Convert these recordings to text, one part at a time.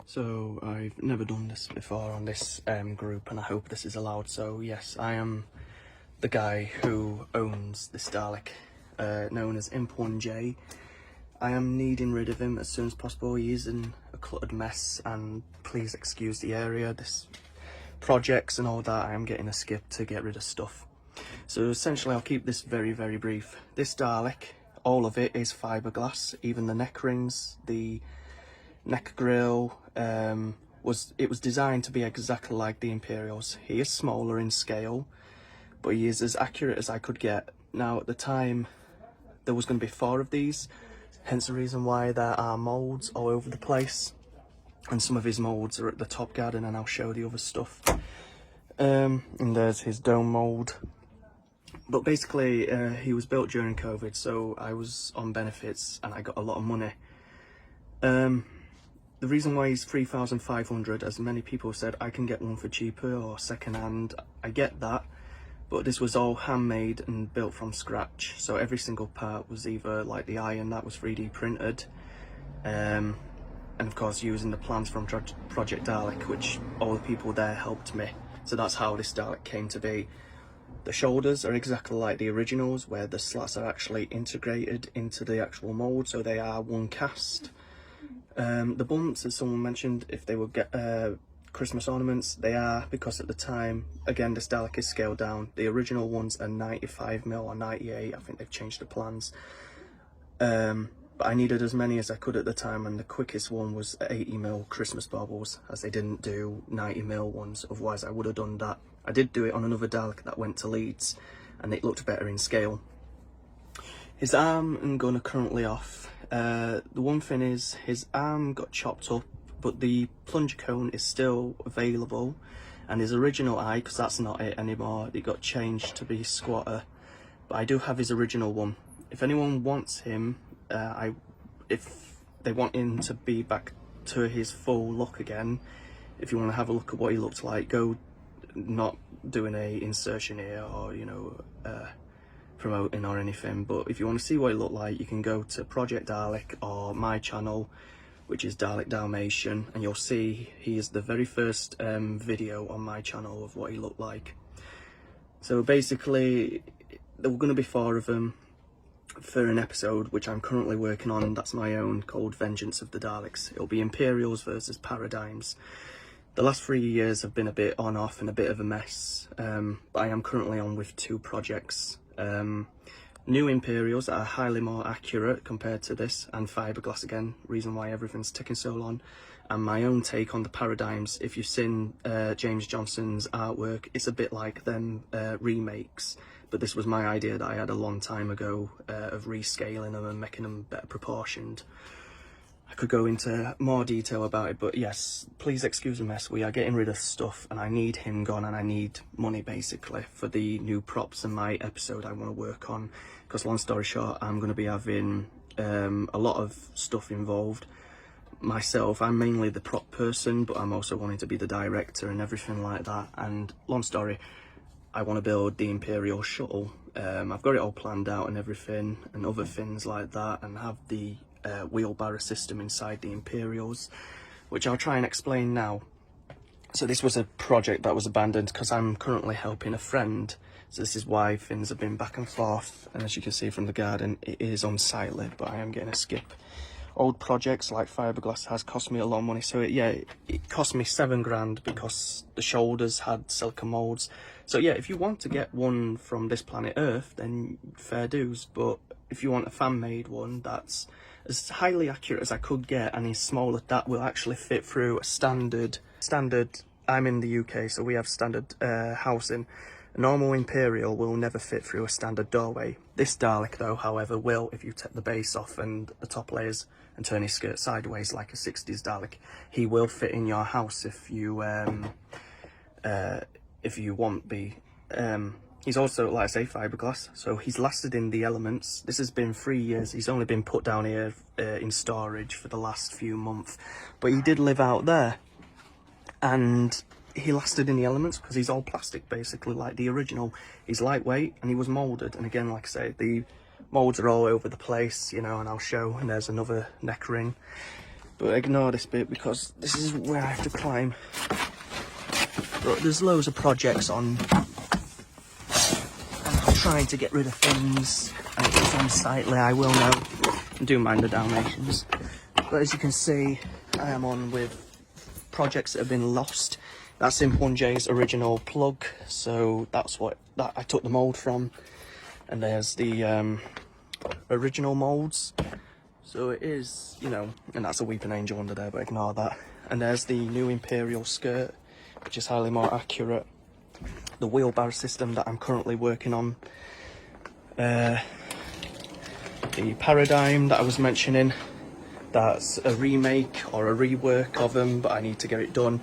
So I've never done this before on this group, and I hope this is allowed. So yes, I am the guy who owns this Dalek, known as Imp1J. I am needing rid of him as soon as possible. He is in a cluttered mess, and please excuse the area. This projects and all that, I am getting a skip to get rid of stuff. So essentially I'll keep this very, very brief. This Dalek, all of it is fiberglass, even the neck rings, the neck grill. It was designed to be exactly like the Imperials. He is smaller in scale, but he is as accurate as I could get. Now at the time there was going to be 4 of these, hence the reason why there are moulds all over the place, and some of his moulds are at the top garden, and I'll show the other stuff. And there's his dome mould. But basically he was built during COVID, so I was on benefits and I got a lot of money. The reason why he's 3,500, as many people said, I can get one for cheaper or second hand. I get that, but this was all handmade and built from scratch. So every single part was either like the iron that was 3D printed, and of course using the plans from Project Dalek, which all the people there helped me. So that's how this Dalek came to be. The shoulders are exactly like the originals, where the slats are actually integrated into the actual mould, so they are one cast. The bumps, as someone mentioned, if they would get Christmas ornaments, they are, because at the time, again, this Dalek is scaled down. The original ones are 95mm or 98, I think they've changed the plans. But I needed as many as I could at the time, and the quickest one was 80mm Christmas baubles, as they didn't do 90mm ones, otherwise I would have done that. I did do it on another Dalek that went to Leeds, and it looked better in scale. His arm and gun are currently off. The one thing is, his arm got chopped up, but the plunger cone is still available, and his original eye, because that's not it anymore, it got changed to be squatter. But I do have his original one. If anyone wants him, if they want him to be back to his full look again, if you want to have a look at what he looked like, go, not doing a insertion here or, you know, promoting or anything, but if you want to see what it looked like, you can go to Project Dalek or my channel, which is Dalek Dalmatian, and you'll see he is the very first video on my channel of what he looked like. So basically there were going to be 4 of them for an episode, which I'm currently working on. That's my own, called Vengeance of the Daleks. It'll be Imperials versus Paradigms. The last 3 years have been a bit on off and a bit of a mess, but I am currently on with 2 projects. New Imperials that are highly more accurate compared to this, and fiberglass again, reason why everything's taking so long, and my own take on the Paradigms. If you've seen James Johnson's artwork, it's a bit like them remakes, but this was my idea that I had a long time ago of rescaling them and making them better proportioned. I could go into more detail about it, but yes, please excuse the mess. We are getting rid of stuff, and I need him gone, and I need money basically for the new props and my episode I want to work on, because long story short, I'm going to be having a lot of stuff involved. Myself, I'm mainly the prop person, but I'm also wanting to be the director and everything like that. And long story, I want to build the Imperial shuttle. I've got it all planned out and everything, and other things like that, and have the wheelbarrow system inside the Imperials, which I'll try and explain now. So this was a project that was abandoned because I'm currently helping a friend, so this is why things have been back and forth, and as you can see from the garden, it is unsightly, but I am getting a skip. Old projects like fiberglass has cost me a lot of money, so it cost me 7 grand because the shoulders had silicone molds. So yeah, if you want to get one from this planet Earth, then fair dues, but if you want a fan-made one that's as highly accurate as I could get and is smaller, that will actually fit through a standard, I'm in the UK, so we have standard housing. A normal Imperial will never fit through a standard doorway. This Dalek though, however, will, if you take the base off and the top layers and turn his skirt sideways like a 60s Dalek. He will fit in your house if you want be. He's also, like I say, fiberglass, so he's lasted in the elements. This has been 3 years. He's only been put down here in storage for the last few months, but he did live out there, and he lasted in the elements because he's all plastic basically like the original. He's lightweight and he was moulded, and again, like I say, the moulds are all over the place, you know, and I'll show, and there's another neck ring. But ignore this bit because this is where I have to climb. But there's loads of projects on. I'm trying to get rid of things, and if it's unsightly, I will know. I do mind the Dalmatians. But as you can see, I am on with projects that have been lost. That's Imp1J's original plug, so that's what I took the mould from. And there's the original moulds. So it is, you know, and that's a weeping angel under there, but ignore that. And there's the new Imperial skirt, which is highly more accurate. The wheelbarrow system that I'm currently working on. The Paradigm that I was mentioning, that's a remake or a rework of them, but I need to get it done.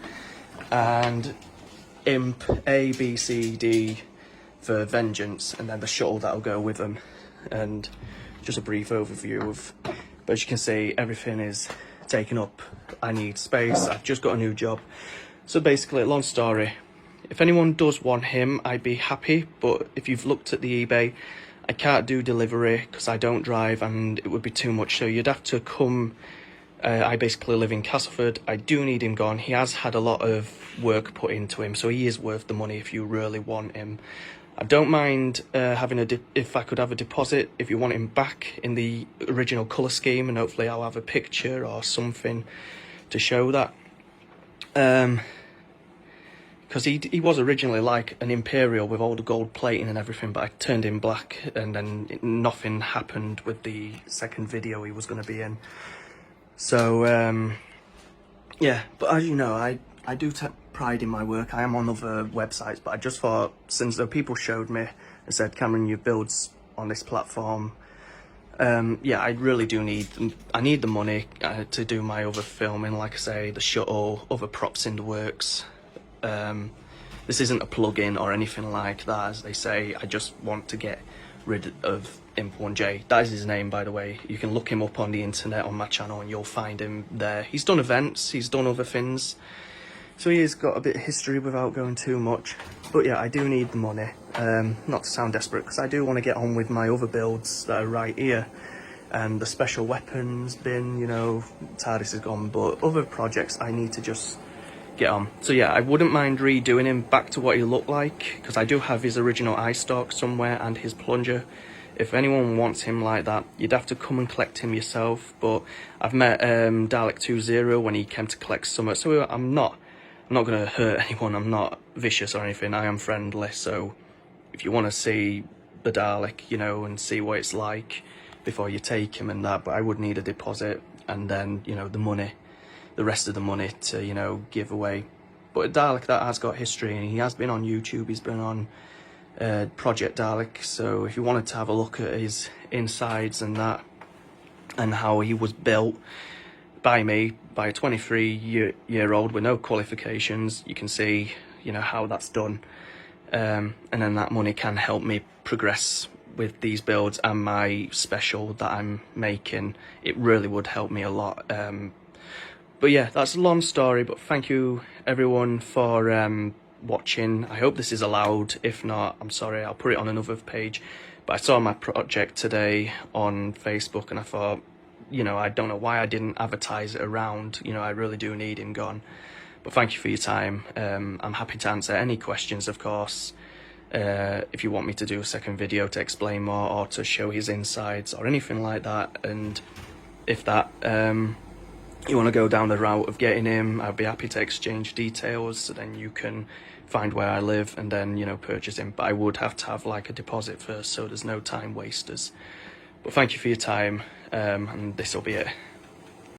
And Imp A, B, C, D for Vengeance, and then the shuttle that'll go with them. And just a brief overview of, but as you can see, everything is taken up. I need space. I've just got a new job. So basically, long story, if anyone does want him, I'd be happy. But if you've looked at the eBay, I can't do delivery because I don't drive and it would be too much. So you'd have to come. I basically live in Castleford. I do need him gone. He has had a lot of work put into him, so he is worth the money if you really want him. I don't mind having if I could have a deposit if you want him back in the original colour scheme, and hopefully I'll have a picture or something to show that. Because he was originally like an Imperial with all the gold plating and everything, but I turned him black, and then nothing happened with the second video he was going to be in. So, yeah, but as you know, I do take pride in my work. I am on other websites, but I just thought, since the people showed me and said, Cameron, you builds on this platform, yeah, I really do need the money to do my other filming, like I say, the shuttle, other props in the works. This isn't a plug-in or anything like that, as they say. I just want to get rid of Imp1J. That is his name, by the way. You can look him up on the internet on my channel and you'll find him there. He's done events, he's done other things, so he has got a bit of history without going too much. But yeah, I do need the money. Not to sound desperate, because I do want to get on with my other builds that are right here, and the special weapons bin, you know, TARDIS is gone, but other projects I need to just get on. So yeah, I wouldn't mind redoing him back to what he looked like, because I do have his original eye stalk somewhere and his plunger. If anyone wants him like that, you'd have to come and collect him yourself. But I've met Dalek 20 when he came to collect some, so I'm not going to hurt anyone. I'm not vicious or anything. I am friendly. So if you want to see the Dalek, you know, and see what it's like before you take him and that, but I would need a deposit, and then, you know, the rest of the money to, you know, give away. But a Dalek that has got history, and he has been on YouTube, he's been on Project Dalek, so if you wanted to have a look at his insides and that, and how he was built by me, by a 23-year-old with no qualifications, you can see, you know, how that's done. And then that money can help me progress with these builds and my special that I'm making. It really would help me a lot. But yeah, that's a long story, but thank you everyone for watching. I hope this is allowed. If not, I'm sorry, I'll put it on another page. But I saw my project today on Facebook and I thought, you know, I don't know why I didn't advertise it around. You know, I really do need him gone. But thank you for your time. I'm happy to answer any questions, of course. If you want me to do a second video to explain more or to show his insides or anything like that. And if that you want to go down the route of getting him, I'd be happy to exchange details, so then you can find where I live and then, you know, purchase him. But I would have to have like a deposit first, so there's no time wasters. But thank you for your time, and this will be it.